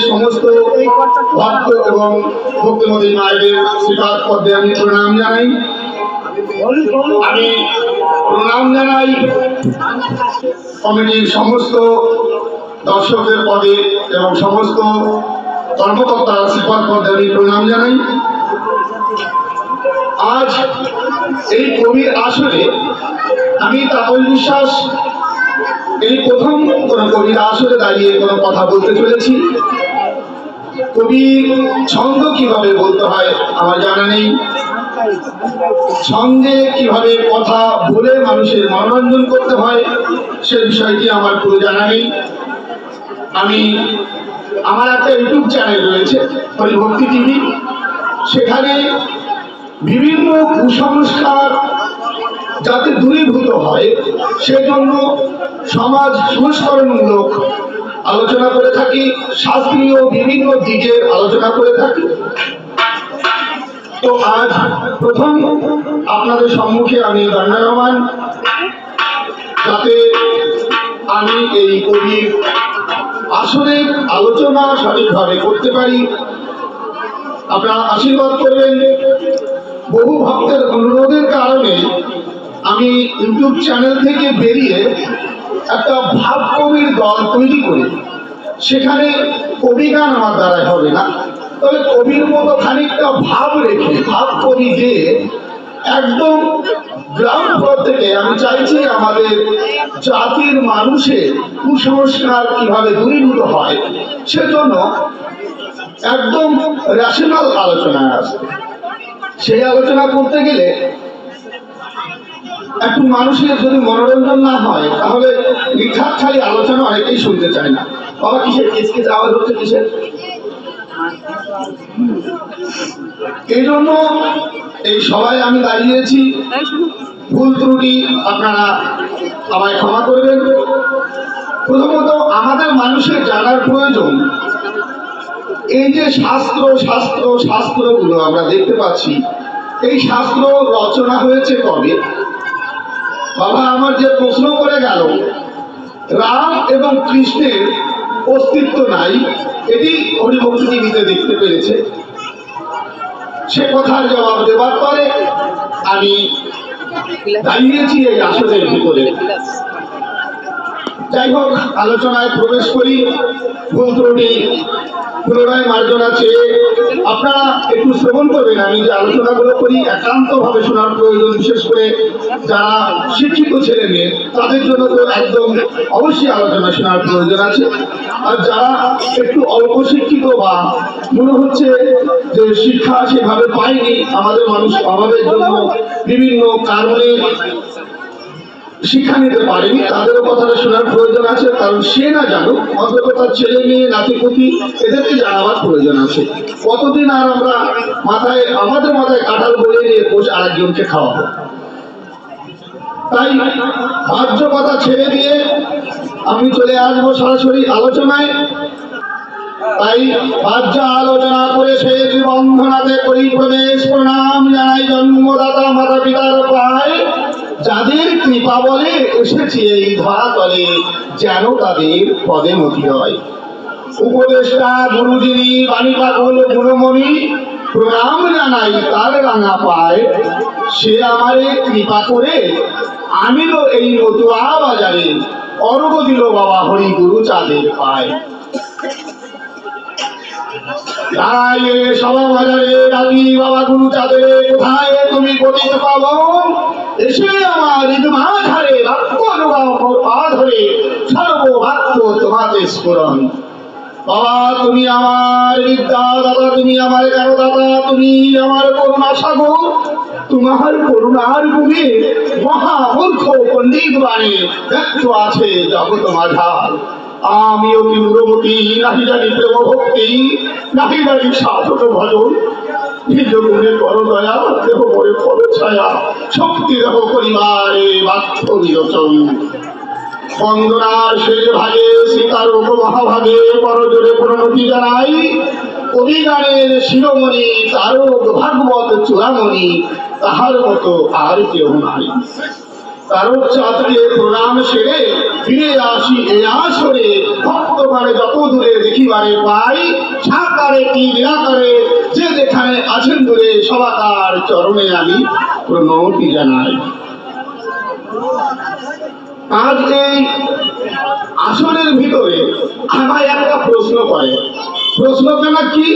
সমস্ত ভক্ত এবং ভক্তিমতী মায়েদের শ্রীপাদ পদ্মে আমি প্রণাম জানাই। আমি প্রণাম জানাই কমিটির সমস্ত দর্শকদের পদে এবং সমস্ত কর্মকর্তার শ্রীপাদ পদ্মে আমি প্রণাম জানাই। আজ এই কবির আসরে আমি তাপস বিশ্বাস এই প্রথম কোন কবির আসরে দাঁড়িয়ে কোনো কথা বলতে চলেছি। কবি ছন্দ কিভাবে বলতে হয় আমার জানা নেই, ছন্দে কিভাবে কথা বলে মানুষের মনোরঞ্জন করতে হয় সে বিষয়টি আমার পুরো জানা নেই। আমার একটা ইউটিউব চ্যানেল রয়েছে হরিভক্তি টিভি, সেখানে বিভিন্ন কুসংস্কার যাতে দূরীভূত হয় সেজন্য সমাজ সংস্করণমূলক আলোচনা করে থাকি, শাস্ত্রীয় বিভিন্ন দিকের আলোচনা করে থাকি। তো আজ প্রথম আপনাদের সম্মুখে আমি দণ্ডায়মান, যাতে আমি এই কবির আসরের আলোচনা সঠিকভাবে করতে পারি। আপনারা আশীর্বাদ করবেন। বহু ভক্তের অনুরোধের কারণে আমি ইউটিউব চ্যানেল থেকে বেরিয়ে একটা ভাব কবির দল তৈরি করে সেখানে কবি গান আমার দ্বারা হবে না, তবে কবির মতো খানিকটা ভাব রেখে ভাব কবি দিয়ে একদম গ্রাউন্ড ফ্লোর থেকে আমি চাইছি আমাদের জাতির মানুষের কুসংস্কার কিভাবে দূরীভূত হয় সেজন্য একদম রেশনাল আলোচনায় আসবে। সেই আলোচনা করতে গেলে একটু মানুষের যদি মনোরঞ্জন না হয় তাহলে নিখাত খালি আলোচনা অনেকেই শুনতে চায় না। বাবা কিসের কিসকিস আওয়াজ হচ্ছে কিসের? এই জন্য এই সবাই আমি দাঁড়িয়েছি, ভুল ত্রুটি আপনারা আমায় ক্ষমা করবেন। প্রথমত আমাদের মানুষের জানার প্রয়োজন এই যে শাস্ত্রগুলো আমরা দেখতে পাচ্ছি, এই শাস্ত্র রচনা হয়েছে কবে? বাবা আমার যে প্রশ্ন করে গেল রাম এবং কৃষ্ণের অস্তিত্ব নাই, এটি হরিভক্তি টিভিতে দেখতে পেরেছে। সে কথার জবাব দেওয়ার পরে আমি দাঁড়িয়েছি এই আসনের ভিতরে। যাই হোক, আলোচনায় প্রবেশ করি। ভুল ত্রুটি পুনরায় মার্জনা চেয়ে আপনারা একটু শ্রবণ করবেন। আমি যে আলোচনাগুলো করি একান্তভাবে শোনার প্রয়োজন, বিশেষ করে যারা শিক্ষিত ছেলে মেয়ে তাদের জন্য তো একদম অবশ্যই আলোচনা শোনার প্রয়োজন আছে। আর যারা একটু অল্প শিক্ষিত বা মনে হচ্ছে যে শিক্ষা সেভাবে পায়নি, আমাদের মানুষ অভাবের জন্য বিভিন্ন কারণে শিক্ষা নিতে পারেনি, তাদেরও কথাটা শোনার প্রয়োজন আছে। কারণ সে না জানুক, অন্তত তার ছেলে মেয়ে নাতিপুতি এদেরকে জানাবার প্রয়োজন আছে। কতদিন আর আমরা আমাদের মাথায় কাঁঠাল বলে নিয়ে আরেকজনকে খাওয়াবো? তাই বাহ্য কথা ছেড়ে দিয়ে আমি চলে আসবো সরাসরি আলোচনায়। তাই বাহ্য আলোচনা করে শেষ বন্ধনাতে করি প্রবেশ। প্রণাম জানাই জন্মদাতা মাতা পিতার পায়, যাদের কৃপা বলে এসেছি এই ধরাতলে, যেন তাদের পদে মতি হয়। উপদেষ্টা গুরুজিনী বাণী পাগল গুণমণি, প্রণাম জানাই তার রাঙা পায়। সে আমারে কৃপা করে আনিল এই মতুয়া বাজারে, অর্ঘ দিল বাবা হরি গুরু চাঁদের পায়। দাঁড়াই সভা বাজারে ডাকি বাবা গুরু চাঁদে কোথায় তুমি পতিত পাবন এসে আমার ঋতুমা ধারে বাক্য পা ধরে সর্ববাক্য তোমাতে স্মরণ। বাবা তুমি আমার বিদ্যা দাদা, তুমি আমার জ্ঞান দাদা, তুমি আমার করুণা সাগর। তোমার করুণার গুণে মহামূর্খ পণ্ডিত বাণী ব্যক্ত আছে জগৎ মাঝার। আমি অতি মূলমতি, নাহি জানি প্রেম ভক্তি, নাহি জানি সাধন ভজন। নিজ গুণে করো দয়া, দেহ করে ফল ছায়া, শক্তি দেহ পরিবারে বাক্য বিলোচন। বন্দনার শেষ ভাগে সীতার মহাভাগে পরজোরে প্রণতি জানাই। কবিগানের শিরোমণি তারক ভাগবত চূড়ামণি, তাহার মতো আর কেউ নাই। তারক চাঁদকে প্রণাম সেরে ফিরে আসি এ আসরে, ভক্তগণে যত দূরে দেখিবারে পাই, সাকারে কি নিরাকারে যে যেখানে আছেন দূরে, সবাকার চরণে আমি প্রণতি জানাই। আজ এই আসনের ভিতরে আমায় একটা প্রশ্ন করে, প্রশ্নটা নাকি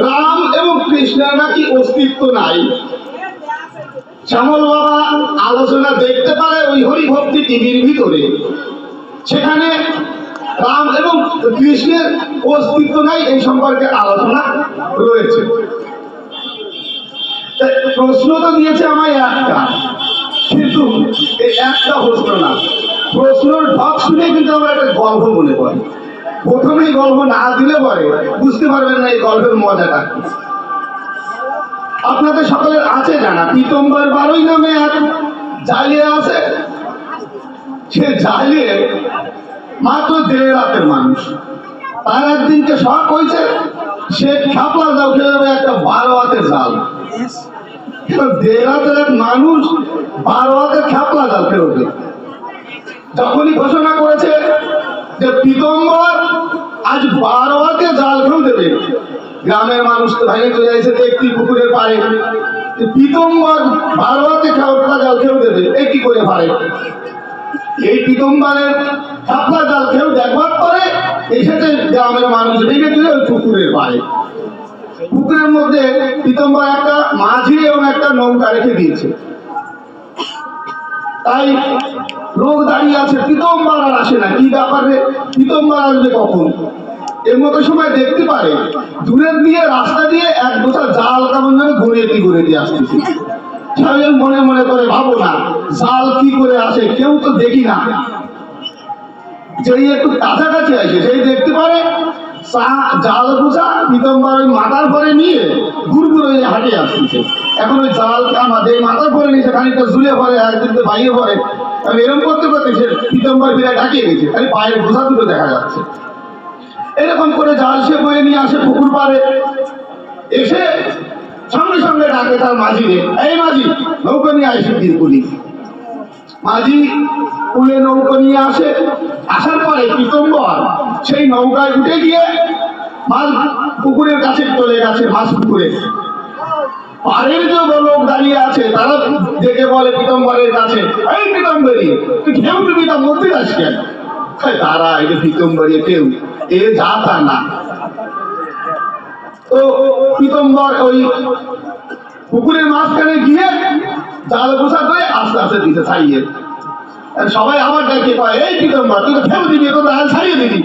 রাম এবং কৃষ্ণের নাকি অস্তিত্ব নাই। শ্যামল বাবা আলোচনা দেখতে পারে ওই হরিভক্তি টিভির ভিতরে, সেখানে রাম এবং কৃষ্ণের অস্তিত্ব নাই এই সম্পর্কে আলোচনা রয়েছে। প্রশ্ন তো দিয়েছে আমায় একটা, কিন্তু এই একটা প্রশ্ন না, প্রশ্নের ঢক শুনে কিন্তু আমরা একটা গল্প মনে করি। প্রথমেই গল্প না দিলে পরে বুঝতে পারবেন না এই গল্পের মজাটা। আপনাদের সকলের আছে জানা, পীতম্বর বারুই নামে এক জালিয়া আছে। সে জালিয়ে মাত্র 1.5 রাতের মানুষ। তার একদিনকে শখ হয়েছে সে খাপলা জাল খেলবে একটা 12 হাতের জাল। 1.5 রাতের এক মানুষ 12 হাতের খাপলা জাল খেলবে। যখনই ঘোষণা করেছে যে পীতম্বর আজ 12 হাতে জাল খেল দেবে, গ্রামের মানুষ তো ভাইয়ে চলে যাইছে একটি পুকুরের পাড়ে। পীতম্বর 12 হাতে খাপলা জাল খেল দেবে, এই কি করে পারে? এই পীতম্বরের খাপলা জাল খেল দেখবার পরে এসেছে গ্রামের মানুষ ভেঙে দিল ওই পুকুরের পাড়ে। পুকুরের মধ্যে পীতম্বর একটা মাঝি এবং একটা নৌকা রেখে দিয়েছে। তাই লোক দাঁড়িয়ে আছে, পীতম্বর আর আসে না। কি ব্যাপারে পীতম্বর আসবে কখন? এর মতো সময় দেখতে পারে দূরের দিয়ে রাস্তা দিয়ে এক গোছা জাল কেমন যেন ঘুরিয়ে দিয়ে আসতেছে। সবাই মনে মনে করে ভাবো না জাল কি করে আসে, কেউ তো দেখি না। যেই একটু কাছাকাছি আসে সেই দেখতে পারে জাল গোছা পীতম্বর ওই মাথার পরে নিয়ে ঘুরঘুর হয়ে হাঁটে আসতেছে। এখন ওই জাল আমাদের মাথার পরে নিয়েছে, খানিকটা ঝুলে পড়ে, একদিন বাইরে পড়ে। এরকম করতে করতে সে পীতম্বর বিরাট ডাকিয়ে গেছে, খালি পায়ের গোছা দুটো দেখা যাচ্ছে। এরকম করে জাল সে বয়ে নিয়ে আসে পুকুর পাড়ে। এসে সঙ্গে সঙ্গে ডাকে তার মাঝিরে, এই মাঝি নৌকা নিয়ে আসে তীরপুরি। মাঝি কুলে নৌকা নিয়ে আসে। আসার পরে পীতম্বর সেই নৌকায় উঠে গিয়ে মাছ পুকুরের কাছে চলে গেছে, মাছ পুকুরে। পাড়ের যে লোক দাঁড়িয়ে আছে তারা দেখে বলে পীতম্বরের কাছে, এই পীতম্বরী তুই ঢেউ দিবি তা মধ্যে যাস কেন? তারা এটা পীতম্বরী কেউ এ যা তা না। তো পীতম্বর ওই পুকুরের মাঝখানে গিয়ে জাল গোছা করে আস্তে আস্তে দিতে ছাড়িয়ে। সবাই আবার ডাকে পায়, এই পীতম্বর তুই তো ঢেউ দিবি, তো জাল ছাড়িয়ে দিবি।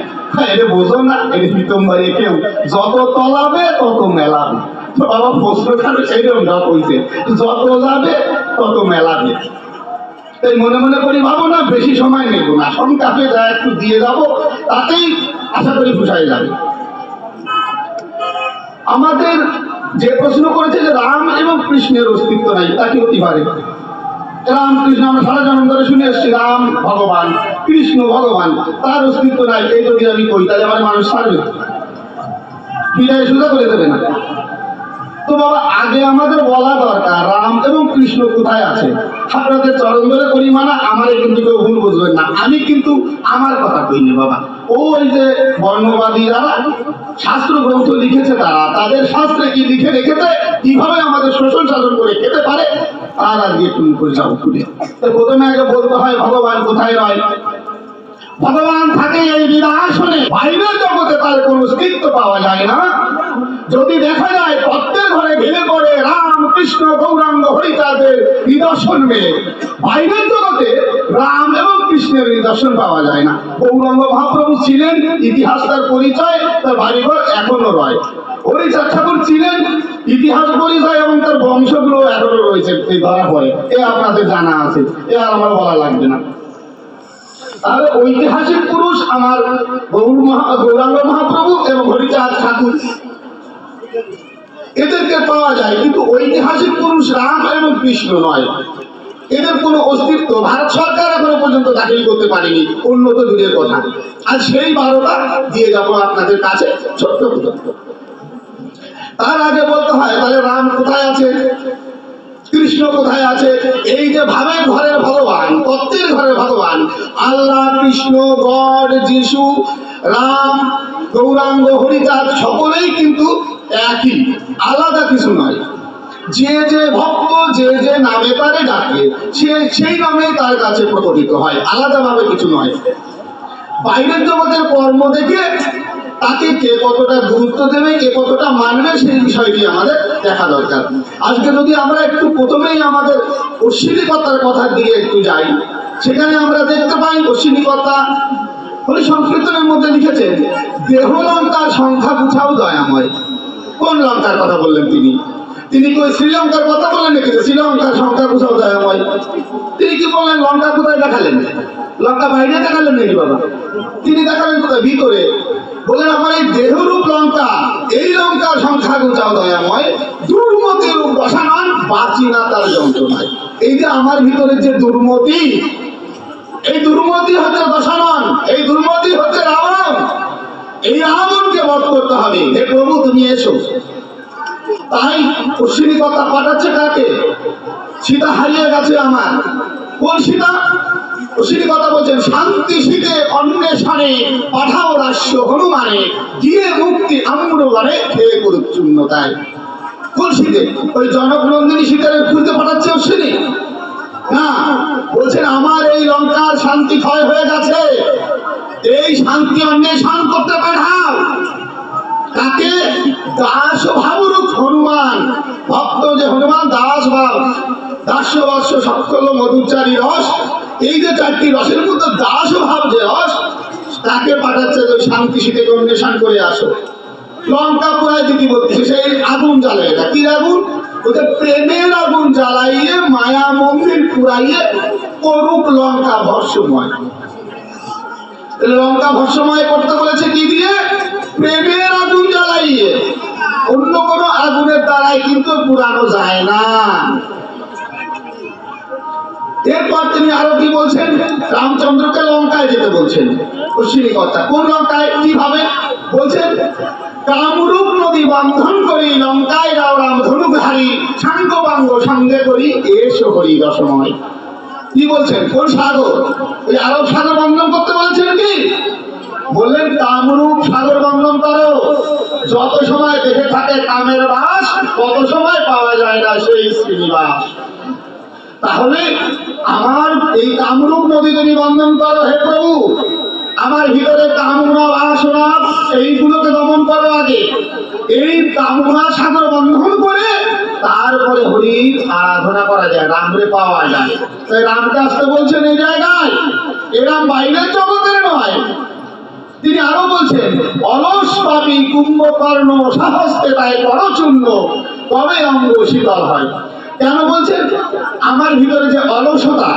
এটা বোঝো না, এটা পীতম্বরী কেউ যত তলাবে তত মেলাবে। তো বাবা প্রশ্নটা সেইরকম ঢপ হইছে, যত যাবে তত মেলাবে। তাই মনে মনে করি ভাবো না বেশি সময় নেব না, সংক্ষেপে যা একটু দিয়ে যাবো তাতেই আশা করি বুঝাই যাবে। আমাদের যে প্রশ্ন করেছে যে রাম এবং কৃষ্ণের অস্তিত্ব নাই, তা কি হতে পারে? রাম কৃষ্ণ আমরা সারা জন্ম ধরে শুনে এসছি, রাম ভগবান কৃষ্ণ ভগবান, তার অস্তিত্ব নাই। এই যদি আমি কই তাহলে আমার মানুষ ছাড়বে, বিদায় সোজা করে দেবে না। তো বাবা আগে আমাদের বলা দরকার রাম এবং কৃষ্ণ কোথায় আছে। আপনাদের চরণ ধরে করি মানা, আমারে কিন্তু কেউ ভুল বুঝবেন না, আমি কিন্তু আমার কথা কইনি বাবা। ওই যে বর্ণবাদী যারা শাস্ত্র গ্রন্থ লিখেছে তারা তাদের শাস্ত্রে কি লিখে রেখেছে, কিভাবে আমাদের শোষণ শাসন করে খেতে পারে, তার আজকে তুমি করে যাও তুলে। প্রথমে আগে বলতে হয় ভগবান কোথায় রয়। ভগবান থাকে এই বিরাসনে, বাইরের জগতে তার কোনো অস্তিত্ব পাওয়া যায় না। যদি দেখা যায় প্রত্যেক ঘরে ঘিরে পড়ে রাম কৃষ্ণ গৌরাঙ্গ হরিচাঁদের নিদর্শন মেলে, বাইরের জগতে রাম এবং কৃষ্ণের নিদর্শন পাওয়া যায় না। গৌরাঙ্গ মহাপ্রভু ছিলেন, ইতিহাস তার পরিচয়, তার বাড়িঘর এখনো রয়। হরিচাঁদ ঠাকুর ছিলেন, ইতিহাস পরিচয় এবং তার বংশগুলো এখনো রয়েছে, এই ধরা পড়ে। এ আপনাদের জানা আছে, এ আর আমার বলা লাগবে না। তাহলে ঐতিহাসিক পুরুষ আমার গৌরাঙ্গ মহাপ্রভু এবং হরিচাঁদ ঠাকুর, এদেরকে পাওয়া যায়, কিন্তু ঐতিহাসিক পুরুষ রাম এবং কৃষ্ণ নয়। এদের কোনো অস্তিত্ব ভারত সরকার এখনো পর্যন্ত দাখিল করতে পারেনি, উন্নত যুগের কথা। আর সেই 12টা দিয়ে যাবো আপনাদের কাছে ছোট্ট ছোট্ট। তার আগে বলতে হয় তাহলে রাম কোথায় আছে, কৃষ্ণ কোথায় আছে? এই যে ভাবে ঘরের ভগবান, প্রত্যেক ঘরের ভগবান আল্লাহ, কৃষ্ণ, গড, যিশু, রাম, গৌরাঙ্গ, হরিচাঁদ সকলেই কিন্তু একই, আলাদা কিছু নয়। যে যে ভক্ত যে যে নামে তারে ডাকে, সে সেই নামে তার কাছে প্রকটিত হয়, আলাদাভাবে কিছু নয়। বাইরের জগতের কর্ম দেখে তাকে কে কতটা গুরুত্ব দেবে, কে কতটা মানবে, সেই বিষয়টি আমাদের দেখা দরকার। আজকে যদি আমরা একটু প্রথমেই আমাদের অশ্বিনীকতার কথার দিকে একটু যাই, সেখানে আমরা দেখতে পাই অশ্বিনীকতা হরি সংকীর্তনের মধ্যে লিখেছেন, দেহ লঙ্কার সংখ্যা গুছাও দয়াময়। কোন লঙ্কার কথা বললেন তিনি? তিনি কি ওই শ্রীলঙ্কার কথা বললেন নাকি শ্রীলঙ্কার সংখ্যা গুছাও দয়াময়? তিনি কি বললেন? লঙ্কা কোথায় দেখালেন? লঙ্কা বাইরে দেখালেন নাকি বাবা? তিনি দেখালেন কোথায়? ভিতরে। বলেন আমার এই দেহরূপ লঙ্কা, এই লঙ্কার সংখ্যা গুছাও দয়াময়, দুর্মতি রূপ বসানন বাঁচি না তার যন্ত্রণায়। এই যে আমার ভিতরে যে দুর্মতি, এই দুর্মতি হচ্ছে দশানন, এই দুর্মতি হচ্ছে রাবণ। এই রাবণকে বধ করতে হবে। হে প্রভু তুমি এসো। তাই অশ্বিনীকতা পাঠাচ্ছে কাকে? সীতা হারিয়ে গেছে আমার। কোন সীতা? অশ্বিনীকতা বলছেন, শান্তি শীতে অন্বেষণে পাঠাও রাস্য হনুমানে, গিয়ে মুক্তি আম্রগণে খেয়ে করুক চূর্ণতায়। কোন শীতে? ওই জনক নন্দিনী সীতার খুঁজতে পাঠাচ্ছে অশ্বিনী? না, বলছেন আমার এই লঙ্কার শান্তি ক্ষয় হয়ে গেছে, এই শান্তি অন্বেষণ করতে পাঠাও। কাকে? দাস ভাবরূপ হনুমান। ভক্ত যে হনুমান, দাস ভাব, দাস্য বর্ষ সকল মধুচারী রস, এই যে 4টি রসের মধ্যে দাস ভাব যে রস, তাকে পাঠাচ্ছে ওই শান্তি শীতে অন্বেষণ করে আসো। লঙ্কা পুরাই দিদি বলছে, সেই আগুন জ্বালায় না। কি আগুন? ওদের প্রেমের আগুন জ্বালাইয়ে মায়া মন্দির পুরাইয়ে করুক লঙ্কা ভস্মময়। লঙ্কা ভস্মময় করতে বলেছে কি দিয়ে? প্রেমের আগুন জ্বালাইয়ে। অন্য কোনো আগুনের দ্বারাই কিন্তু পুরানো যায় না। এরপর তিনি আরো কি বলছেন? রামচন্দ্রকে লঙ্কায় যেতে বলছেন অশ্বিনীকতা। কোন লঙ্কায়? কিভাবে বলছেন? কামরূপ নদী বন্ধন করি লঙ্কায় রাও রাম ধনুধারী, সাঙ্গ বাঙ্গ সঙ্গে করি এসো হরি দশময়। কি বলছেন? কোন সাগর? ওই আরব সাগর বন্ধন করতে বলেছেন কি? বললেন কামরূপ সাগর বন্ধন করো। যত সময় দেখে থাকে কামের বাস, তত সময় পাওয়া যায় না সেই শ্রীনিবাস। তাহলে আমার এই কামরূপ নদী তুমি বন্ধন করো হে প্রভু। আমার ভিতরে কামনা বাসনা এইগুলোকে দমন করো আগে। এই কামনা সাগর বন্ধন করে তারপরে হরির আরাধনা করা যায়, রামরে পাওয়া যায়। তাই রামকে আসতে বলছেন এই জায়গায়, এরাম বাইরের জগতের নয়। তিনি আরো বলছেন, অলস পাপী কুম্ভকর্ণ সাহসকে তাই করচূর্ণ, তবে অঙ্গ শীতল হয়। কেন বলছেন? আমার ভিতরে যে অলসতা,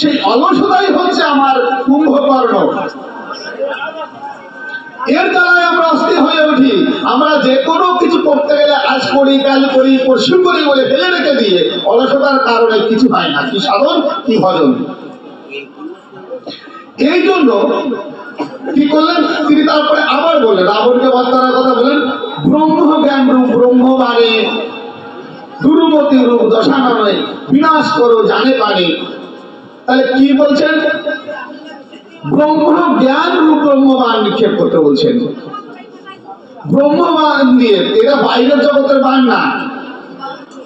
সেই অলসতাই হচ্ছে আমার কুম্ভকর্ণ। এর দ্বারাই আমরা অস্থির হয়ে উঠি। আমরা যে কোনো কিছু করতে গেলে আজ করি, কাল করি, পরশু করি বলে ফেলে রেখে দিয়ে অলসতার কারণে কিছু হয় না, কি সাধন কি ভজন। এই জন্য কি করলেন তিনি? তারপরে আবার বললেন, রাবণকে বধ করার কথা বলেন, ব্রহ্ম জ্ঞান রূপ ব্রহ্মবাণী, দুর্মতি রূপ দশাননে, বিনাশ করো জানে পানি। তাহলে কি বলছেন? ব্রহ্ম জ্ঞান রূপ ব্রহ্মবাণ নিক্ষেপ করতে বলছেন। ব্রহ্মবাণ দিয়ে, এটা বাইরের জগতের বাণ না।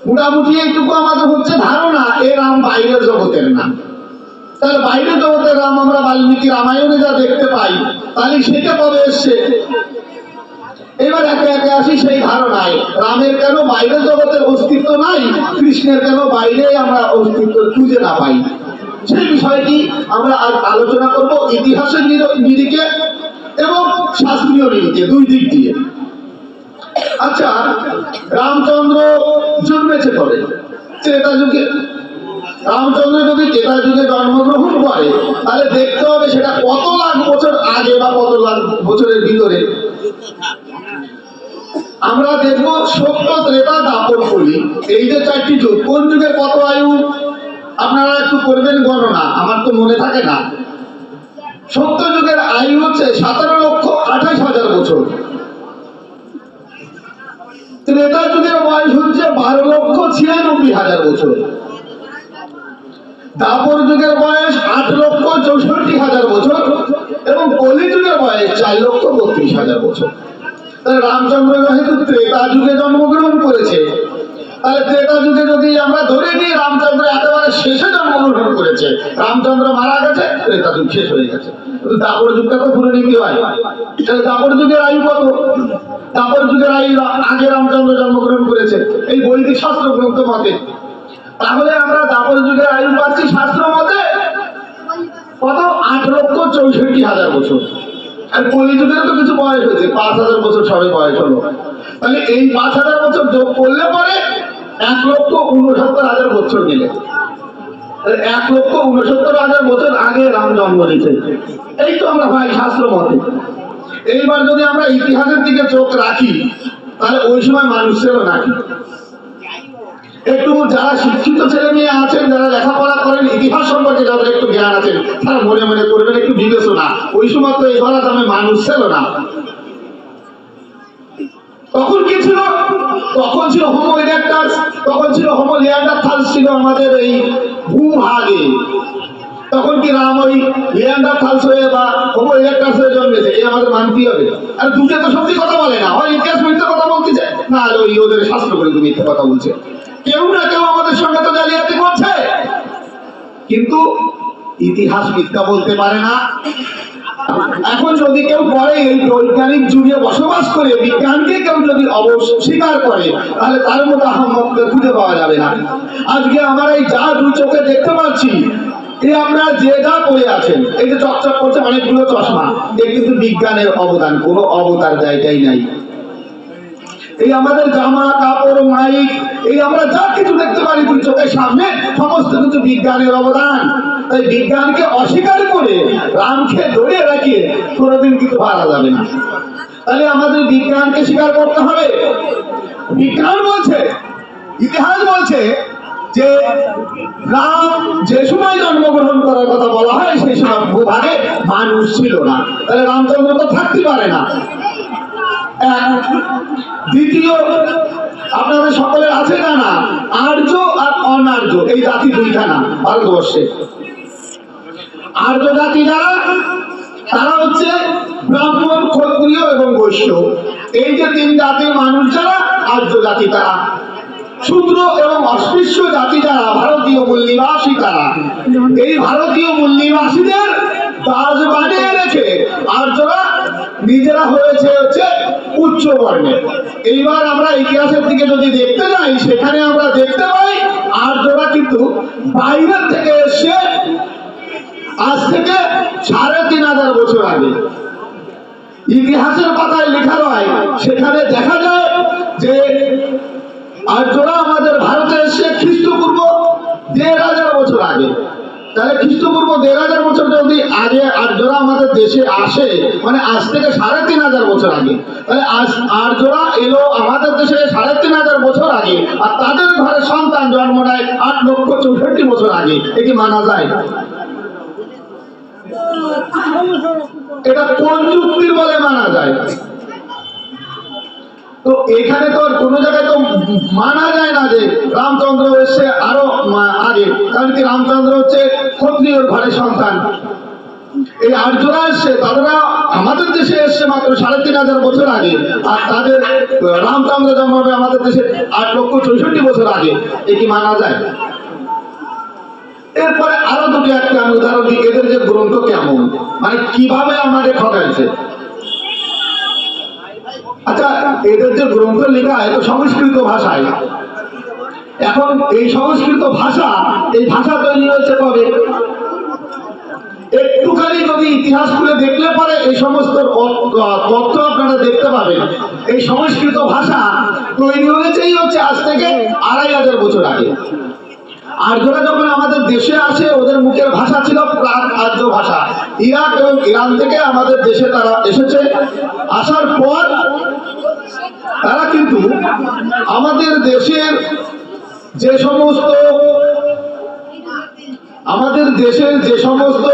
মোটামুটি এইটুকু আমাদের হচ্ছে ধারণা, এ রাম বাইরের জগতের না। তাহলে বাইরের জগতের রাম আমরা বাল্মীকি রামায়ণে যা দেখতে পাই, তাহলে সেটা কবে এসছে? এবার একে একে আসি সেই ধারণায়, রামের কেন বাইরের জগতের অস্তিত্ব নাই, কৃষ্ণের কেন বাইরে আমরা অস্তিত্ব খুঁজে না পাই, সেই বিষয়টি আমরা আজ আলোচনা করব ইতিহাসের নিরিখে এবং শাস্ত্রীয় নিরিখে, দুই দিক দিয়ে। আচ্ছা, রামচন্দ্র জন্মেছে কবে? ত্রেতা যুগে। রামচন্দ্র যদি ত্রেতা যুগে জন্মগ্রহণ করে তাহলে দেখতে হবে সেটা কত লাখ বছর আগে বা কত লাখ বছরের ভিতরে। আমরা দেখবো সত্য, ত্রেতা, দাপর, কলি, এই যে চারটি যুগ, কোন যুগের কত আয়ু আপনারা একটু করবেন গণনা, আমার তো মনে থাকে না। সত্য যুগের আয়ু হচ্ছে 17,28,000 বছর। ত্রেতা যুগের বয়স হচ্ছে 12,96,000 বছর। দাপর যুগের বয়স 8,64,000 বছর এবং কলি যুগের বয়স 4,32,000 বছর। তাহলে রামচন্দ্র যেহেতু ত্রেতা যুগে জন্মগ্রহণ করেছে, তাহলে ত্রেতা যুগে যদি আমরা ধরে নিই রামচন্দ্র একেবারে শেষে জন্মগ্রহণ করেছে, রামচন্দ্র মারা গেছে, ত্রেতা যুগ শেষ হয়ে গেছে। কিন্তু দাপর যুগটা তো ধরে নিতে হয়। তাহলে দাপর যুগের আয়ু কত? দাপর যুগের আয়ু আগে রামচন্দ্র জন্মগ্রহণ করেছে এই বৈদিক শাস্ত্র গ্রন্থ মতে। তাহলে আমরা দাপর যুগের আয়ু পাচ্ছি শাস্ত্র মতে কত? 8,64,000 বছর। আর কলি যুগের তো কিছু বয়স হয়েছে, 5,000 বছর সবে বয়স হলো। তাহলে এই 5,000 বছর যোগ করলে পরে 1,69,000 বছর মিলে 1,69,000 বছর আগে রাম জন্ম নিয়েছে। এই তো আমরা ভাই শাস্ত্র মতে। এইবার যদি আমরা ইতিহাসের দিকে চোখ রাখি তাহলে ওই সময় মানুষ ছিল নাকি? একটু যারা শিক্ষিত ছেলে মেয়ে আছেন, যারা লেখাপড়া করেন, ইতিহাস সম্পর্কে যাদের একটু জ্ঞান আছেন, তারা মনে মনে করবেন একটু বিবেচনা, ওই সময় তো এই ধরা দামে মানুষ ছিল না। তখন কি ছিল? তখন ছিল হোমো ইরেক্টাস, তখন ছিল হোমো লিয়ান্ডারথালস, ছিল আমাদের এই ভূভাগে। তখন কি রাম ওই লিয়ান্ডারথালস হয়ে বা হোমো ইরেক্টাস হয়ে জন্মেছে? এই আমাদের মানতেই হবে। আর দুটো তো সত্যি কথা বলে না, হয় ইতিহাস মিথ্যে কথা বলতেছে, না হলে ওই ওদের শাস্ত্র করে মিথ্যে কথা বলছে। কেউ না কেউ আমাদের সঙ্গে তো জালিয়াতি করছে, কিন্তু ইতিহাস মিথ্যা বলতে পারে না। এখন যদি কেউ পরে এই বৈজ্ঞানিক যুগে বসবাস করে বিজ্ঞানকে কেউ যদি অস্বীকার করে তাহলে তার মতো আহম্মককে খুঁজে পাওয়া যাবে না। আজকে আমরা এই যা দু চোখে দেখতে পাচ্ছি, এই আমরা যে যা পড়ে আছেন, এই যে চকচক করছে অনেকগুলো চশমা, এ কিন্তু বিজ্ঞানের অবদান, কোনো অবতার জায়গায় নাই। এই আমাদের জামা কাপড়, মাইক, এই আমরা যা কিছু দেখতে পারি দুই চোখের সামনে, সমস্ত কিছু বিজ্ঞানের অবদান। তাই বিজ্ঞানকে অস্বীকার করে রামকে ধরে রাখিয়ে কোনোদিন কিছু পারা যাবে না। তাহলে আমাদের বিজ্ঞানকে স্বীকার করতে হবে। বিজ্ঞান বলছে, ইতিহাস বলছে যে রাম যে সময় জন্মগ্রহণ করার কথা বলা হয় সেই সময় ভূভাগে মানুষ ছিল না, তাহলে রামচন্দ্র তো থাকতে পারে না। দ্বিতীয়, আপনাদের সকলের আছে জানা, আর্য আর অনার্য এই জাতি দুইখানা ভারতবর্ষে। আর্য জাতি যারা, তারা হচ্ছে ব্রাহ্মণ, ক্ষত্রিয় এবং বৈশ্য, এই যে তিন জাতির মানুষ যারা আর্য জাতি, তারা শূদ্র এবং অস্পৃশ্য জাতি যারা ভারতীয় মূল নিবাসী, তারা এই ভারতীয় মূল নিবাসীদের দাস বানিয়ে রেখে আর্যরা নিজেরা হয়েছে হচ্ছে উচ্চ বর্ণের। এইবার আমরা ইতিহাসের দিকে যদি দেখতে যাই, সেখানে আমরা দেখতে পাই আর্যরা কিন্তু বাইরের থেকে এসে আজ থেকে 3,500 বছর আগে ইতিহাসের পাতায় লেখা হয়, সেখানে দেখা যায় যে আর্যরা আমাদের ভারতে এসে খ্রিস্টপূর্ব 1,500 বছর আগে। তাহলে খ্রিস্টপূর্ব 1,500 বছর যদি আগে আর্যরা আমাদের দেশে আসে, মানে আজ থেকে 3,500 বছর আগে, তাহলে আজ আর্যরা এলো আমাদের দেশে 3,500 বছর আগে, আর তাদের ঘরে সন্তান জন্ম নেয় 8,64,000 বছর আগে। এটি মানা যায়? এটা কোন যুক্তির বলে মানা যায়? তো এখানে তো কোনো জায়গায় তো মানা যায় না যে রামচন্দ্র এসে আরো আগে, কারণ কি রামচন্দ্র হচ্ছে ক্ষত্রিয় ঘরের সন্তান। এই আর্যরা এসছে, তারা আমাদের দেশে এসছে মাত্র 3,500 বছর আগে, আর তাদের রামচন্দ্র জন্ম হবে আমাদের দেশে 8,64,000 বছর আগে। এটি মানা যায়? এরপরে আরো দুটি একটা আমি উদাহরণ দিই, এদের যে গ্রন্থ কেমন, মানে কিভাবে আমাদের ঠকাইছে। আচ্ছা, এদের যে গ্রন্থ লেখা এত সংস্কৃত ভাষায়, এখন এই সংস্কৃত ভাষা, এই ভাষা তৈরি হয়েছে কবে? একটুখানি যদি ইতিহাস খুলে দেখলে পরে এই সমস্ত তথ্য আপনারা দেখতে পাবেন। এই সংস্কৃত ভাষা তৈরি হয়েছেই হচ্ছে আজ থেকে 2500 বছর আগে। আর্যরা যখন আমাদের দেশে আসে, ওদের মুখের ভাষা ছিল প্রাক আর্য ভাষা। ইরাক এবং ইরান থেকে আমাদের দেশে তারা এসেছে। আসার পর তারা কিন্তু আমাদের দেশের যে সমস্ত আমাদের দেশের যে সমস্ত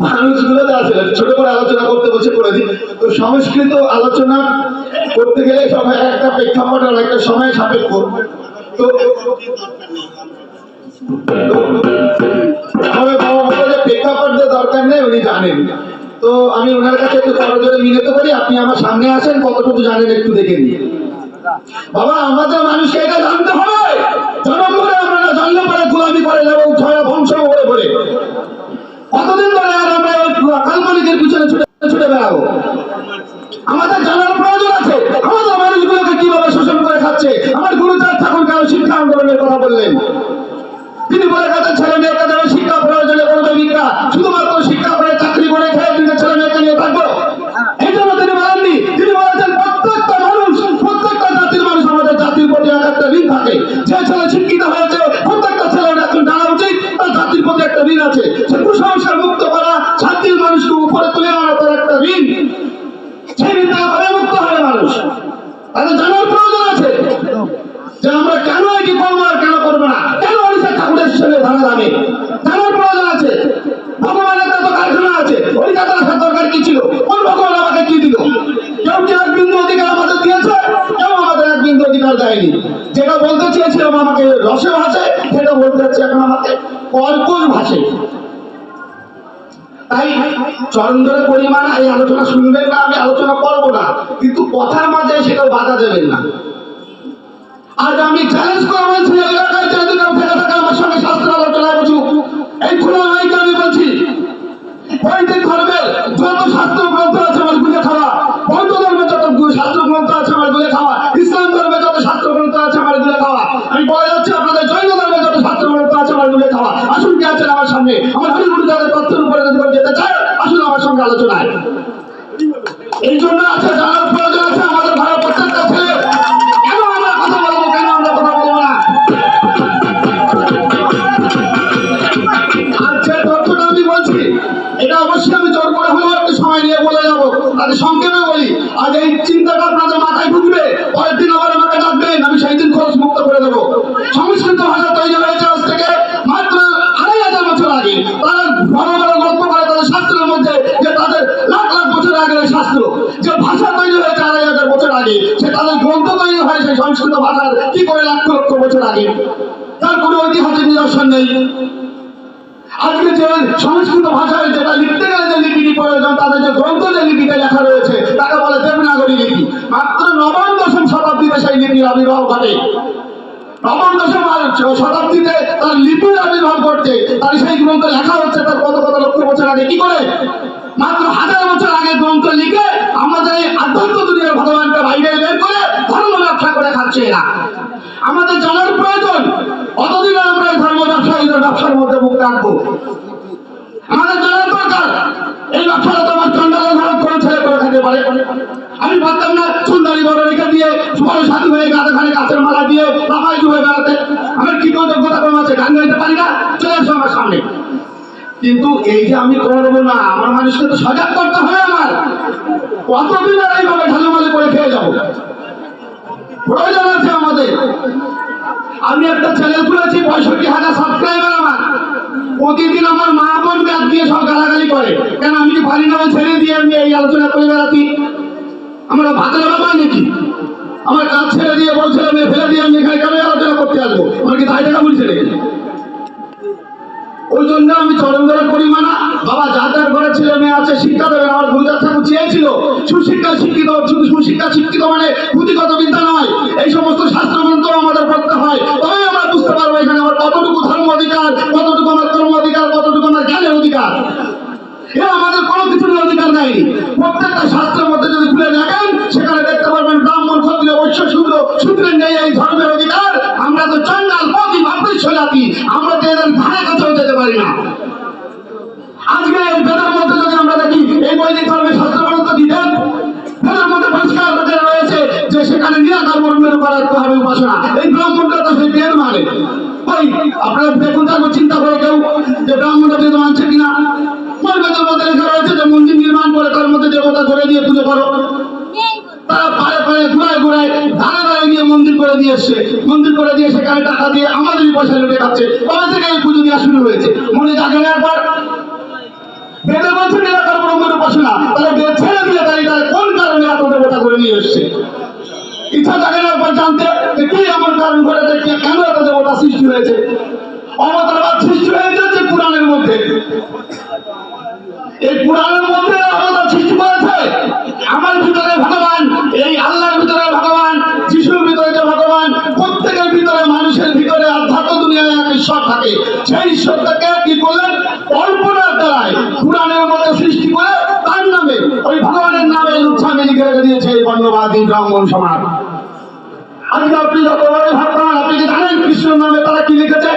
মানুষগুলো আছে, ছোট করে আলোচনা করতে বসে করে দিই। তো সংস্কৃত আলোচনা করতে গেলে সবাই একটা প্রেক্ষাপট আর একটা সময় সাপেক্ষ। তো প্রেক্ষাপটের দরকার নেই, উনি জানেন। তো আমি ওনার কাছে একটু করজোরে মিনতি করি, আপনি আমার সামনে আসেন, কতটুকু জানেন একটু দেখে নিন। বাবা, আমাদের মানুষকে এটা জানতে হবে। জন্ম করে আমরা জন্ম করে গোলামি করে যাবো, ছয় বংশ করে করে কতদিন ধরে আর আমরা কাল্পনিকের পিছনে ছুটে ছুটে বেড়াবো? আমাদের জানার প্রয়োজন আছে আমাদের মানুষগুলোকে কিভাবে শোষণ করে খাচ্ছে। আমার গুরুচাঁদ ঠাকুর কেন শিক্ষা আন্দোলনের কথা বললেন? তিনি বলে গেছেন ছেলে মেয়েকে দেবে শিক্ষা, প্রয়োজনে করবে ভিক্ষা, শুধুমাত্র শিক্ষা করে চাকরি করে খেয়ে দিনে ছেলে মেয়েকে নিয়ে থাকবো, এই জন্য তিনি বলেননি। তিনি বলেছেন প্রত্যেকটা মানুষ, প্রত্যেকটা জাতির মানুষ, আমাদের জাতির প্রতি একটা ঋণ থাকে। যে ছেলে শিক্ষিত হয়েছে প্রত্যেকটা ছেলের এখন জানা উচিত তার জাতির প্রতি একটা ঋণ আছে। সে কুসংস্কার মুক্ত করা, জাতির মানুষকে উপরে তুলে আনা তার একটা ঋণ। সেই ঋণ থেকে ঘরে মুক্ত হবে মানুষ। তাদের জানার প্রয়োজন আছে যে আমরা কেন এটি করবো আর কেন করবো না, কেন ওড়িশা ঠাকুরের সঙ্গে ধারা দামে জানার প্রয়োজন আছে। ভগবানের তো কারখানা আছে, ওড়িশাতে আসার দরকার কি ছিল? কোন ভগবান আমাকে কি দিল? কেউ কি এক বিন্দু অধিকার আমাদের দিয়েছে? কেউ আমাদের এক বিন্দু অধিকার দেয়নি। যেটা বলতে চেয়েছিলাম আমাকে রসে ভাসে, সেটা বলতে যাচ্ছে এখন আমাকে কর্কশ ভাসে। তাই চরণ ধরে পরিমাণ এই আলোচনা শুনবেন না, আমি আলোচনা করবো না, কিন্তু কথার মাঝে সেটাও বাধা দেবেন না। আজ আমি চ্যালেঞ্জ করে বলছি, এলাকায় যেদিন ফেলে থাকে আমার সঙ্গে শাস্ত্র আলোচনায় বসুক। এই খোলা নাইকে আমি বলছি, বৈদিক ধর্মের যত শাস্ত্র গ্রন্থ আছে আমার গুলে খাওয়া, বৌদ্ধ ধর্মের যত শাস্ত্র গ্রন্থ আছে আমার গুলে খাওয়া, ইসলাম ধর্মের যত শাস্ত্র গ্রন্থ আছে আমার গুলে খাওয়া, আমি বলে যাচ্ছি আপনাদের জৈন ধর্মের যত শাস্ত্র গ্রন্থ আছে আমার গুলে খাওয়া। আসুন কি আছেন আমার সামনে, আমার হরিগুরু যাদের তথ্যের উপরে যদি যেতে চায় আসুন আমার সঙ্গে আলোচনায়। এই জন্য আছে জানার প্রয়োজন আছে আমাদের ভারত প্রত্যেকটা ছেলে। কেন আমরা কথা বলবো, কেন আমরা কথা বলবো না? আর যে তথ্যটা আমি বলছি এটা অবশ্যই আমি জোর করে হলেও একটু সময় নিয়ে বলে যাবো, তাদের সংক্ষেপে বলি। আজ এই চিন্তাটা আপনাদের মাথায় ঢুকবে, পরের দিন আবার আমাকে ডাকবেন, আমি সেই দিন খরচ মুক্ত করে দেবো। সংস্কৃত ভাষা তৈরি হয়েছে আজ থেকে মাত্র 2500 বছর আগে। তারা বড় বড় গল্প করে তাদের শাস্ত্রের মধ্যে যে তাদের লাখ লাখ বছর আগের শাস্ত্র, যে ভাষা তৈরি হয়েছে 2500 বছর আগে, সে তাদের গ্রন্থ তৈরি হয়েছে সংস্কৃত ভাষার কি করে লাখ লক্ষ বছর আগে, তার কোনো ঐতিহাসিক নিদর্শন নেই। আজকে যে সংস্কৃত ভাষায় যেটা লিখতে গেলে যে লিপিটি প্রয়োজন, তাদের যে গ্রন্থ যে লিপিতে লেখা রয়েছে তাকে বলে দেবনাগরী লিপি। মাত্র নবম দশম শতাব্দীতে সেই লিপির আবির্ভাব ঘটে। নবম দশম শতাব্দীতে তার লিপির আবির্ভাব ঘটছে, তার সেই গ্রন্থ লেখা হচ্ছে তার কত কত লক্ষ বছর আগে। কি করে? মাত্র 1000 বছর আগে গ্রন্থ লিখে আমাদের এই আধ্যাত্ম দুনিয়ার ভগবানকে বাইরে বের করে ধর্ম ব্যবসা করে খাচ্ছে এরা। আমাদের জানার প্রয়োজন, অতদিন আমরা ধর্ম ব্যবসায়ীদের ব্যবসার মধ্যে মুখ রাখবো। আমাদের জানার দরকার এই ব্যবসাটা তোমার চন্ডালের ভারত করে ছেলে করে খেতে পারে। আমি ভাবতাম না সুন্দরী বড় রেখে দিয়ে বড় সাথী হয়ে গাছাখানে গাছের মালা দিয়ে লাফাই ডুবে বেড়াতে আমার কি যোগ্যতা কম আছে, গান গাইতে পারি না, চলে আসো আমার সামনে। কিন্তু এই যে আমি করবো না, আমার মানুষকে তো সজাগ করতে হয়। আমার কতদিন আর এইভাবে ঢালুমালি করে খেয়ে যাবো? প্রয়োজন আছে আমাদের। আমি একটা চ্যানেল খুলেছি, 65,000 সাবস্ক্রাইবার আমার। প্রতিদিন আমার মা বোন ব্যাগ দিয়ে সব গালাগালি করে, কেন আমি কি পারি না ছেড়ে দিয়ে আমি এই আলোচনা করে বেড়াতি? আমরা ভাতের ব্যাপার নাকি? আমার কাজ ছেড়ে দিয়ে বলছিলাম ফেলে দিয়ে আমি এখানে কেন আলোচনা করতে আসবো? আমার কি দায় টাকা বলছে নাকি? ওই জন্য আমি চরণ ধরে করি মানা। বাবা যাদের ঘরে ছেলে মেয়ে আছে শিক্ষা দেবেন। আমার গুরুদেব ঠাকুর চেয়েছিল সুশিক্ষা শিক্ষিত, শুধু সুশিক্ষা শিক্ষিত মানে পুঁথিগত বিদ্যা নয়, এই সমস্ত শাস্ত্র গ্রন্থ আমাদের পড়তে হয়, তবে আমরা বুঝতে পারবো দেয়নি। প্রত্যেকটা শাস্ত্রের মধ্যে যদি খুলে দেখেন সেখানে দেখতে পারবেন ব্রাহ্মণ ক্ষত্রিয় বৈশ্য শূদ্র শূদ্রের নেই এই ধর্মের অধিকার। আমরা তো চন্ডাল পতি ভাবৃষ্য জাতি, আমরা তো এদের ধারে কাছেও যেতে পারি না। আজকে এই বেদের মধ্যে যদি আমরা দেখি এই বৈদিক ধর্মের শাস্ত্র গ্রন্থ দিতেন, বেদের মধ্যে পরিষ্কার বেদের রয়েছে যে সেখানে নিরাকার ব্রহ্মের উপর হবে উপাসনা। এই ব্রাহ্মণটা তো সেই বেদ মানে। ওই আপনারা দেখুন তারপর চিন্তা করে কেউ যে ব্রাহ্মণটা বেদ মানছে কিনা। কোন বেদের মধ্যে লেখা রয়েছে যে মন্দির নির্মাণ করে তার মধ্যে দেবতা করে দিয়ে পুজো করো। তারা পায়ে পায়ে ঘুরায় ঘুরায় ধারে ধারে গিয়ে মন্দির করে দিয়ে এসছে, মন্দির করে দিয়ে সেখানে টাকা দিয়ে আমাদেরই পয়সা লুটে খাচ্ছে। কবে থেকে এই পুজো দেওয়া শুরু হয়েছে মনে জাগে না একবার? বেদের বলছে নিরাকার ব্রহ্মের উপাসনা, তাহলে বেদ ছেড়ে দিয়ে তাই কোন কারণে এত দেবতা করে নিয়ে এসছে? ইচ্ছা জাগে না একবার জানতে যে কি এমন কারণ ঘটেছে, কেন এত দেবতা সৃষ্টি হয়েছে? অবতারবাদ সৃষ্টি হয়ে যাচ্ছে পুরাণের মধ্যে। এই পুরাণের মধ্যে অবতার সৃষ্টি করেছে। আমার ভিতরে ভগবান, এই আল্লাহর ভিতরে ভগবান, যিশুর ভিতরে যে ভগবান, প্রত্যেকের ভিতরে মানুষের ভিতরে আধ্যাত্ম দুনিয়ায় এক ঈশ্বর থাকে। সেই ঈশ্বরটাকে কি করলেন? কল্পনার দ্বারায় পুরাণের মধ্যে সৃষ্টি করে তার নামে ওই ভগবানের নামে উৎসাহে লিখে রেখে দিয়েছে এই বর্ণবাদী ব্রাহ্মণ সমাজ। আজকে আপনি যত বড় ভাববেন, আপনি কি জানেন কৃষ্ণের নামে তারা কি লিখেছে?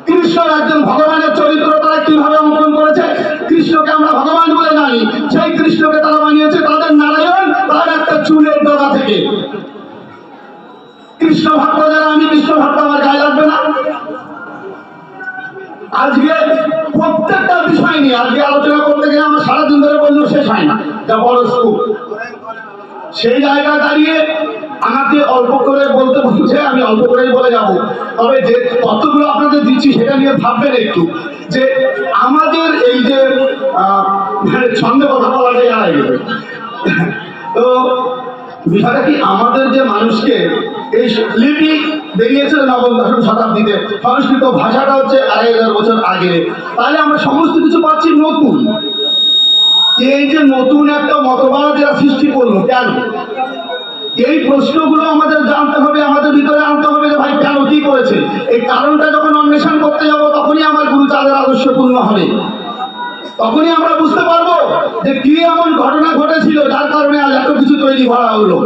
কৃষ্ণ একজন ভগবানের চরিত্র তারা কিভাবে অঙ্কন করেছে। কৃষ্ণকে আমরা ভগবান বলে জানি, সেই কৃষ্ণকে তারা বানিয়েছে তাদের নারায়ণ, তার একটা চুলের ডগা থেকে। কৃষ্ণ ভক্ত যারা, আমি কৃষ্ণ ভক্ত, আমার গায়ে লাগবে না? আজকে প্রত্যেকটা বিষয় নিয়ে আজকে আলোচনা করতে গেলে আমার সারাদিন ধরে বললেও শেষ হয় না, যা বড় স্কুপ। সেই জায়গায় দাঁড়িয়ে আমাকে অল্প করে বলতে বলছে, আমি অল্প করেই বলে যাব। তবে যে তথ্যগুলো আপনাদের দিচ্ছি সেটা নিয়ে ভাববেন একটু, যে আমাদের এই যে ছন্দে কথা বলা যায় আড়াই গেলে, তো বিষয়টা কি, আমাদের যে মানুষকে এই লিপি বেরিয়েছে নবম দশম শতাব্দীতে, সংস্কৃত ভাষাটা হচ্ছে 2500 বছর আগে, তাহলে আমরা সমস্ত কিছু পাচ্ছি নতুন। এই যে নতুন একটা মতবাদ এরা সৃষ্টি করলো কেন? এই প্রশ্নগুলো আমাদের জানতে হবে, আমাদের ভিতরে আনতে হবে যে ভাই কেন, কি করেছে। এই কারণটা যখন অন্বেষণ করতে যাব তখনই আমার গুরুচাঁদের আদর্শ পূর্ণ হবে। তখনই আমরা বুঝতে পারবো যে কি এমন ঘটনা ঘটেছিল যার কারণে আজ এত কিছু তৈরি করা হলো।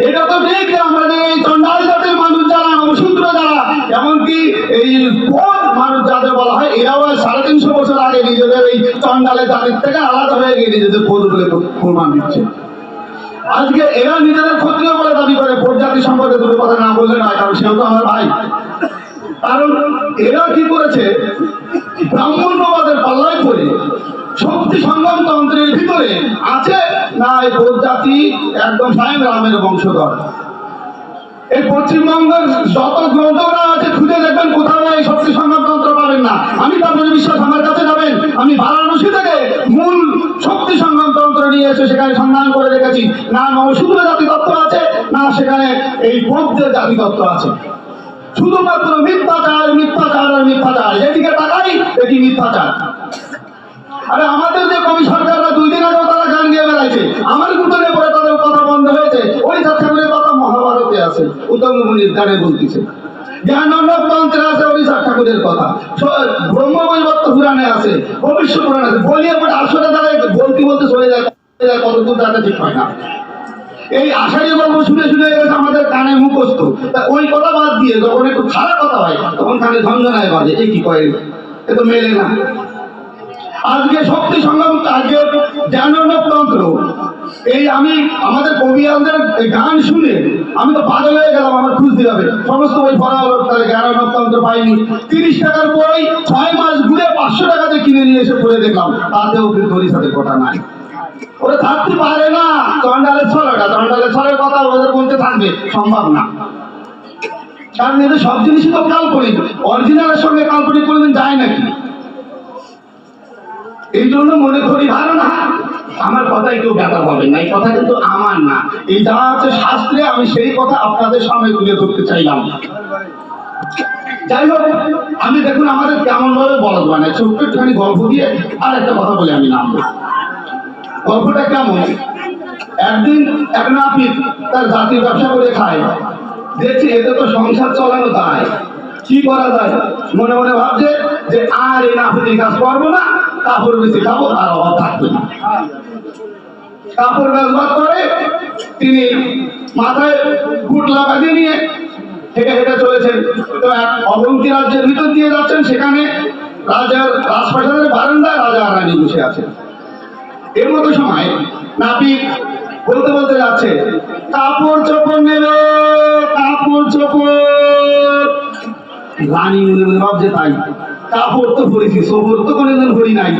এটা তো ঠিক যে আমাদের এই চন্ডাল জাতের মানুষ যারা, নমশূদ্র যারা, এমনকি এই পদ মানুষ যাদের বলা হয়, এরাও 350 বছর আগে নিজেদের এই চন্ডালের জাতির থেকে আলাদা হয়ে গিয়ে নিজেদের পদ বলে প্রমাণ দিচ্ছে। আজকে এরা নিজেদের ক্ষত্রিয় বলে দাবি করে। প্রজাতি সম্পর্কে দুটো কথা না বললে নয়, কারণ সেও তো আমার ভাই। কারণ এরা কি করেছে, ব্রাহ্মণ্যবাদের পাল্লায় পড়ে শক্তি সংগ্রাম তন্ত্রের ভিতরে আছে না এই প্রজাতি একদম স্বয়ং রামের বংশধর। এই পশ্চিমবঙ্গের যত গ্রন্থরা আছে খুঁজে দেখবেন, কোথাও এই শক্তি সংগ্রাম তন্ত্র পাবেন না। আমি তারপরে বিশ্বাস আমার কাছে যাবেন, আমি বারাণসী থেকে মূল শক্তি সংগ্রাম তন্ত্র নিয়ে এসে সেখানে সন্ধান করে দেখেছি, না নমশূদ্র জাতি তত্ত্ব আছে, না সেখানে এই বৌদ্ধের জাতি তত্ত্ব আছে। শুধুমাত্র মিথ্যাচার, মিথ্যাচার আর মিথ্যাচার, যেদিকে তাকাই এটি মিথ্যাচার। আরে আমাদের যে কবি সরকাররা 2 দিন আগেও তারা গান গিয়ে বেড়াইছে, আমার গুতনে পরে তাদের কথা বন্ধ হয়েছে। ওই ঠাকুরের কথা মহাভারতে আছে, উত্তম মুনির গানে বলতেছে। জ্ঞানন্দ তন্ত্রে আছে অভিষেক ঠাকুরের কথা, ব্রহ্মবৈবর্ত পুরাণে আছে, ভবিষ্য পুরাণে আছে। বলিয়ে পরে আসলে তারা বলতে বলতে চলে যায়, কতদূর তাদের ঠিক হয় না। এই আষাঢ়ি গল্প শুনে শুনে গেছে আমাদের কানে মুখস্থ। তা ওই কথা বাদ দিয়ে যখন একটু খারাপ কথা হয় তখন কানে ঝঞ্ঝনায় বাজে, এই কি কয়, এ তো মেলে না। আজকে শক্তি সংগ্রাম, আজকে জ্ঞানতন্ত্র, এই আমি আমাদের কবিয়ালদের গান শুনে আমি তো পাগল হয়ে গেলাম। আমার খুঁজ দিতে হবে, সমস্ত বই পড়া হলো, তাহলে জ্ঞানতন্ত্র পাইনি। 30 টাকার বই 6 মাস ঘুরে 500 টাকাতে কিনে নিয়ে এসে পড়ে দেখলাম, তাতেও কিন্তু ওর সাথে কথা নাই। ওরা থাকতে পারে না, চন্ডালের ছড়াটা, চন্ডালের ছড়ের কথা ওদের বলতে থাকবে, সম্ভব না। কারণ এদের সব জিনিসই তো কাল্পনিক, অরিজিনালের সঙ্গে কাল্পনিক কোনোদিন যায় নাকি? এই জন্য মনে করি ধারণা, আমার কথাই কেউ ব্যাপার হবে না, এই কথা কিন্তু আমার না। এই যা আছে শাস্ত্রে, আমি সেই কথা আপনাদের সামনে তুলে ধরতে চাইলাম। যাই হোক, আমি দেখুন আমাদের কেমন ভাবে বলদ বানায়, ছোট্ট একটুখানি গল্প দিয়ে আর একটা কথা বলে আমি নামবো। গল্পটা কেমন, একদিন এক নাপিত তার জাতির ব্যবসা করে খায়, দেখছি এতে তো সংসার চালানো যায়, কি করা যায়। মনে মনে ভাবছে যে আর এই নাপিতের কাজ করবো না, কাপড় বেশি খাবো আর অভাব থাকবে না। কাপড় ব্যবহার করে তিনি মাথায় গুটলা বাঁধিয়ে নিয়ে হেঁটে হেঁটে চলেছেন। তো এক অবন্তী রাজ্যের ভিতর দিয়ে যাচ্ছেন, সেখানে রাজার রাজপ্রাসাদের বারান্দায় রাজা আর রানী বসে আছেন। এর মতো সময় নাপিত বলতে বলতে যাচ্ছে, কাপড় চোপড় নেবে, কাপড় চোপড়। রানী মনে মনে ভাবছে, তাই কাপড় তো পরেছি, সবর তো কোনোদিন পরি নাই।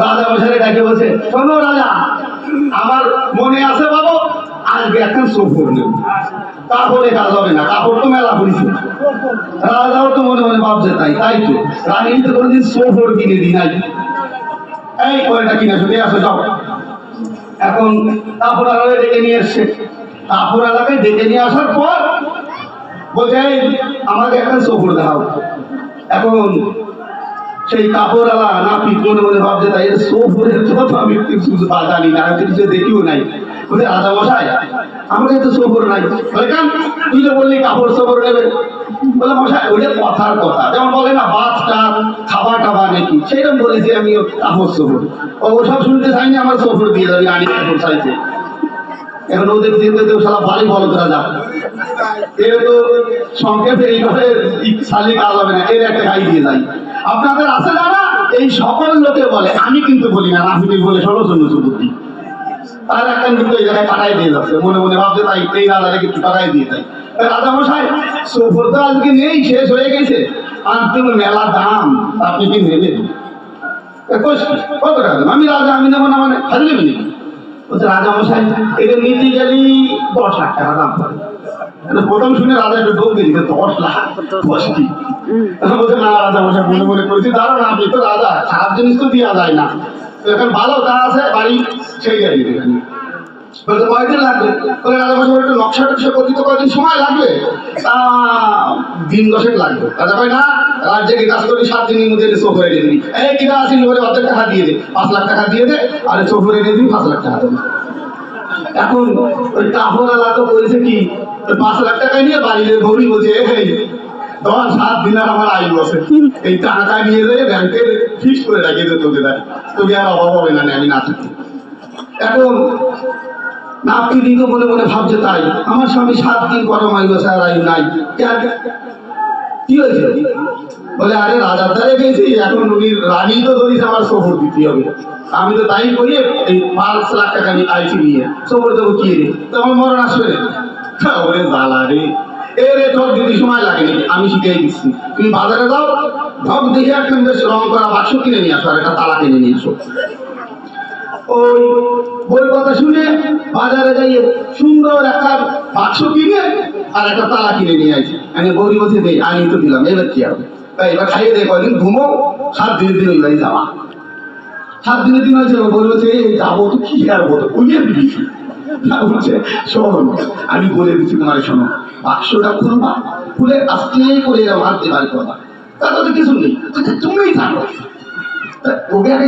রাজা মশাই ডাকে বলছে, শোনো রাজা, আমার মনে আছে বাবু, আজকে এখন সফর নেব, কাপড়ে কাজ হবে না, কাপড় তো মেলা পড়েছে। রাজাও তো মনে মনে ভাবছে, তাই তাই তো রানী তো কোনোদিন সফর কিনে দিই নাই, এই কয়টা কিনে শুনে আসো যাও। এখন কাপড় আলাদা ডেকে নিয়ে এসছে। কাপড় আলাদাকে ডেকে নিয়ে আসার পর বলছে, আমাকে এখন সফর দেখাও। এখন সেই কাপড় আলা নাপিত মনে মনে ভাবছে, তাই এর সফরের কথা আমি কিছু জানি না, আমি কিছু দেখিও নাই। বলে, রাজা মশাই আমাকে তো সফর নাই। বলে, কেন তুই তো বললি কাপড় সফর নেবে? বলে, মশাই ওইটা কথার কথা, যেমন বলে না বাচ্চা খাবার টাবার নাকি, সেইরকম বলেছি আমি কাপড় সফর। ওসব শুনতে চাইনি, আমার সফর দিয়ে যাবি, আনি কাপড় চাইছে। এখন ওদের দিতে সারা বাড়ি বলো রাজা, এর তো সংক্ষেপে এইভাবে শালিক কাজ হবে না, এর একটা গাই দিয়ে যায়। আপনাদের আছে যারা এই সকল লোকে বলে, আমি কিন্তু বলি না, নাপিত বলে ষড়যন্ত্র বুদ্ধি। তার একটা কিন্তু এই জায়গায় কাটাই দিয়ে যাচ্ছে, মনে মনে ভাবছে তাই এই রাজাকে কিছু টাকাই দিয়ে যায়। রাজা মশাই সফর তো আজকে নেই, শেষ হয়ে গেছে, আনতে মেলা দাম, আপনি কি নেবেন? কত টাকা? আমি রাজা, আমি নেবো না মানে খালি নেবেন নাকি? বলছে, রাজা মশাই এটা নিতে গেলেই 10 লাখ টাকা দাম পড়ে। প্রথম শুনে রাজা একটু ঢোক দিয়ে 10 লাখ, 10টি। বলছে, না রাজা মশাই মনে মনে করেছি, দাঁড়ান আপনি তো রাজা, খারাপ জিনিস তো দেওয়া যায় না। এখন ভালো তা আছে বাড়ি, সেই গাড়ি দেবেন। বলতে কয়দিন লাগবে? বলে, রাজা মশাই একটু নকশা টকশা করতে তো কয়দিন সময় লাগবে, তা দিন 10 লাগবে। রাজা কয়, না রাজ্যে কি কাজ করি, 7 দিনের মধ্যে চোখ হয়ে দিবি। এই কিনা আসিস বলে অর্ধেক টাকা দিয়ে দে, 5 লাখ টাকা দিয়ে দে, আর চোখ হয়ে দিবি 5 লাখ টাকা দেবে। এখন ওই কাপড়ওয়ালা তো করেছে কি, 5 লাখ টাকা নিয়ে বাড়িতে ভরি বলছে, এই 7 দিনের আমার আয়ু আছে, এই টাকা নিয়ে যায় ব্যাংকে ফিক্স করে রাখিয়ে দে, তোকে দেয়, তোকে আর অভাব হবে না, আমি না থাকি। এখন নাপিত মনে মনে ভাবছে, তাই আমার স্বামী 7 দিন গরম আয়ু আছে, আর আয়ু নাই, কি হয়েছে? বলে, আরে রাজার দ্বারে গেছি, এখন উনি রানী তো ধরিস, আমার সফর দিতে হবে, আমি তো তাই করি এই 5 লাখ টাকা নিয়ে আইছি নিয়ে সফর দেবো, কি রে তো আমার মরণ আসবে রে। ওরে জ্বালা রে, এরে তোর যদি সময় লাগেনি, আমি শিখিয়ে দিচ্ছি, তুমি বাজারে যাও, ঢক দেখে একটা বেশ রং করা বাক্স কিনে নিয়ে আসো, আর একটা তালা কিনে নিয়ে এসো। ওই বই কথা শুনে বাজারে যাইয়ে সুন্দর একটা বাক্স কিনে আর একটা তালা কিনে নিয়ে আসি। আমি গরিব বলছি, দেই আমি তো দিলাম, এবার কি হবে? এবার খাইয়ে দেয়, কয়দিন ঘুমো, 7 দিনের দিন ওই বাড়ি যাওয়া। 7 দিনের দিন হয়েছে, বলছে যাবো তো কি করবো, তো কুইয়ে দিচ্ছি। বলছে, শোন আমি বলে দিচ্ছি তোমার, শোনো বাক্সটা খুলবা, খুলে আস্তে করে এরা মারতে পারি কথা, তাতে তো কিছু নেই, তুমিই থাকো। ওকে আগে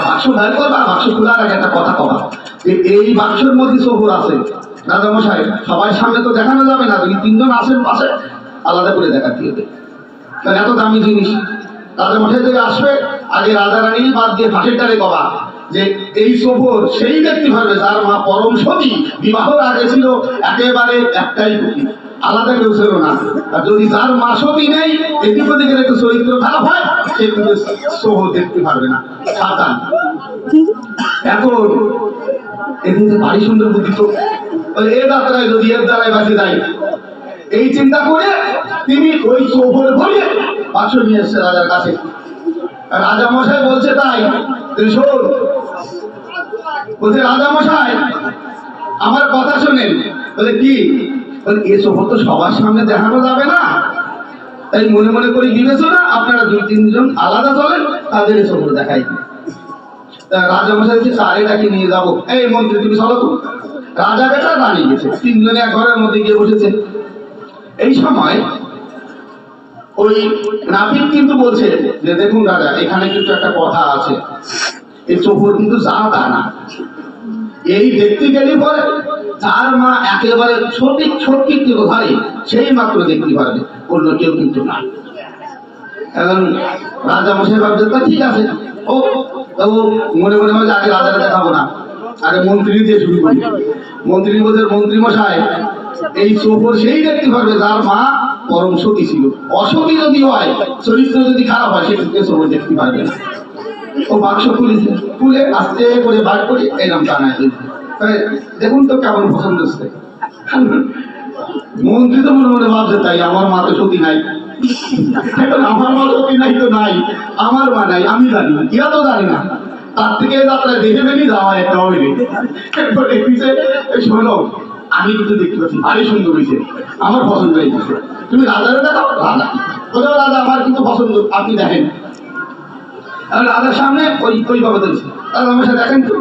বাক্স বের করবা, বাক্স খোলার আগে একটা কথা কবা, এই বাক্সের মধ্যে সফর আছে। রাজা মশাই সবাই সামনে তো দেখানো যাবে না, তুমি 3 জন আসেন পাশে, আলাদা করে দেখাতে হবে, কারণ এত দামি জিনিস। রাজা মশাই থেকে আসবে, আগে রাজা রানী বাদ দিয়ে ফাঁসের টানে কবা যে এই সফর সেই ব্যক্তি পারবে যার মা পরম সতী, বিবাহর আগে ছিল একেবারে একটাই পুঁথি, আলাদা কেউ ছিল না। আর যদি যার মা সতী নেই, এদিক ওদিকের একটু চরিত্র খারাপ হয়, সে কিন্তু সফর দেখতে পারবে না, সাবধান। এখন এদিকে বাড়ি সুন্দর বুদ্ধি তো, এ যাত্রায় যদি এর দ্বারাই বাঁচে যায়, এই চিন্তা করে তিনি ওই সফর ভরে বাক্স নিয়ে এসছে রাজার কাছে। রাজা মশাই বলছে, তাই শোন, বলছে রাজা মশাই আমার কথা শোনেন। বলে, কি? বলে, এ সফর তো সবার সামনে দেখানো যাবে না, তাই মনে মনে করি বিবেচনা, আপনারা 2-3 জন আলাদা চলেন, তাদের এ সফর দেখাই। রাজা মশাই সারে ডাকি নিয়ে যাবো, এই মন্ত্রী তুমি চলো তো। রাজা বেটা রানী গেছে, 3 জনে এক ঘরের মধ্যে গিয়ে বসেছে। এই সময় ওই নাপিত কিন্তু বলছে যে, দেখুন রাজা, এখানে কিন্তু একটা কথা আছে, এই সফর কিন্তু যা তা না, এই দেখতে গেলে পরে যার মা একেবারে সঠিক সঠিক ধরে সেই মাত্র দেখতে পারবে, অন্য কেউ কিন্তু না। এখন রাজা মশাই ভাবছে তা ঠিক আছে, ও ও মনে মনে হয় আগে রাজারা দেখাবো না, আরে মন্ত্রী দিয়ে শুরু করি। মন্ত্রী বোধের মন্ত্রী মশাই এই সফর সেই দেখতে পারবে যার মা পরম সতী ছিল। অসতী যদি হয়, চরিত্র যদি খারাপ হয়, সেক্ষেত্রে সফর দেখতে পারবে না। ও বাক্স খুলেছে, খুলে আস্তে করে বার করে এরকম টানায় দেখুন তো কেমন পছন্দ হচ্ছে। মন্ত্রী তো মনে মনে ভাবছে তাই আমার মা তো সতী নাই, এখন আমার মা সতী নাই তো নাই, আমার মা নাই আমি জানি না, এরা তো জানি না, তার থেকে যাত্রায় দেখে ফেলি যাওয়া একটা হবে। এরপর দেখতেছে শোনো আমি কিন্তু দেখতে পাচ্ছি ভারী সুন্দর হয়েছে, আমার পছন্দ হয়ে গেছে, তুমি রাজারে দেখাও। রাজা কোথাও রাজা আমার কিন্তু পছন্দ, আপনি দেখেন। রাজার সামনে ওই বাবা দেখছে, রাজা আমার সাথে দেখেন তো।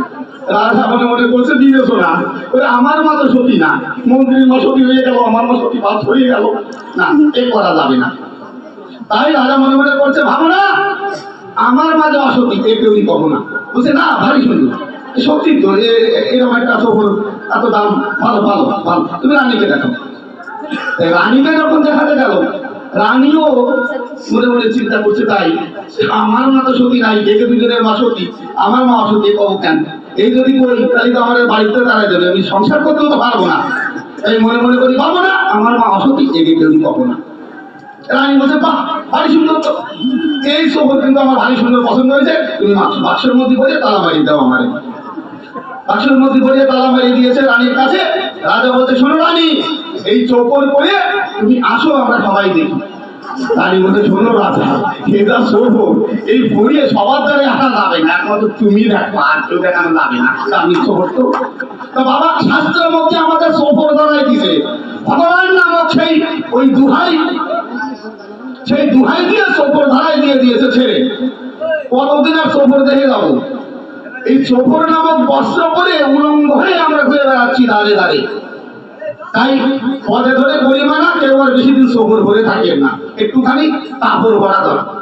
রাজা মনে মনে করছে বিবেচনা, আমার মা তো সতী না, মন্ত্রীর মা সতী হয়ে গেল, আমার মা সতী বাদ হয়ে গেল, না এ করা যাবে না। তাই রাজা মনে মনে করছে ভাবনা আমার মা যে অসতী এ কেউই কখনো না। বলছে না ভারী সুন্দর, সত্যি তো এরকম একটা সফর, এত দাম, ভালো ভালো ভালো, তুমি রানীকে দেখো। রানীকে যখন দেখাতে গেল, রানীও মনে মনে চিন্তা করছে তাই, আমার মা তো সতী নাই, দেখে দুজনের মা সতী, আমার মা অসতী, কব কেন, এই যদি করি তাহলে তো আমার বাড়িতে দাঁড়ায় যাবে, আমি সংসার করতেও তো পারবো না। তাই মনে মনে করি পাবো না, আমার মা অসতী, একে কেউ কব না। রানী বলছে বাহ ভারী সুন্দর তো, এই সফর কিন্তু আমার ভারী সুন্দর পছন্দ হয়েছে, তুমি বাক্সের মধ্যে বলে তালা মারি দাও আমারে। বাক্সের মধ্যে বলে তালা মারি দিয়েছে রানীর কাছে। রাজা বলছে শোনো রানী, এই চোপর করে তুমি আসো, আমরা সবাই দেখি। রানী বলছে শোনো রাজা, এটা সফর, এই পড়িয়ে সবার দ্বারা আনা যাবে না, একমাত্র তুমি দেখো, আর কেউ দেখানো যাবে না, আমি সফর তো। তা বাবা শাস্ত্রের মধ্যে আমাদের সফর দাঁড়াই দিছে, ভগবান নামক সেই ওই দুহাই, সেই দুহাই দিয়ে সফর ধারায় দিয়ে দিয়েছে ছেড়ে, কতদিন আর সফর দেখে যাবো। এই সফর নামক বস্ত্র করে উলঙ্গ হয়ে আমরা ঘুরে বেড়াচ্ছি দাঁড়ে দাঁড়ে। তাই পদে ধরে গরিমানা কেউ আর বেশি দিন সফর করে থাকেন না, একটুখানি কাপড় করা দরকার।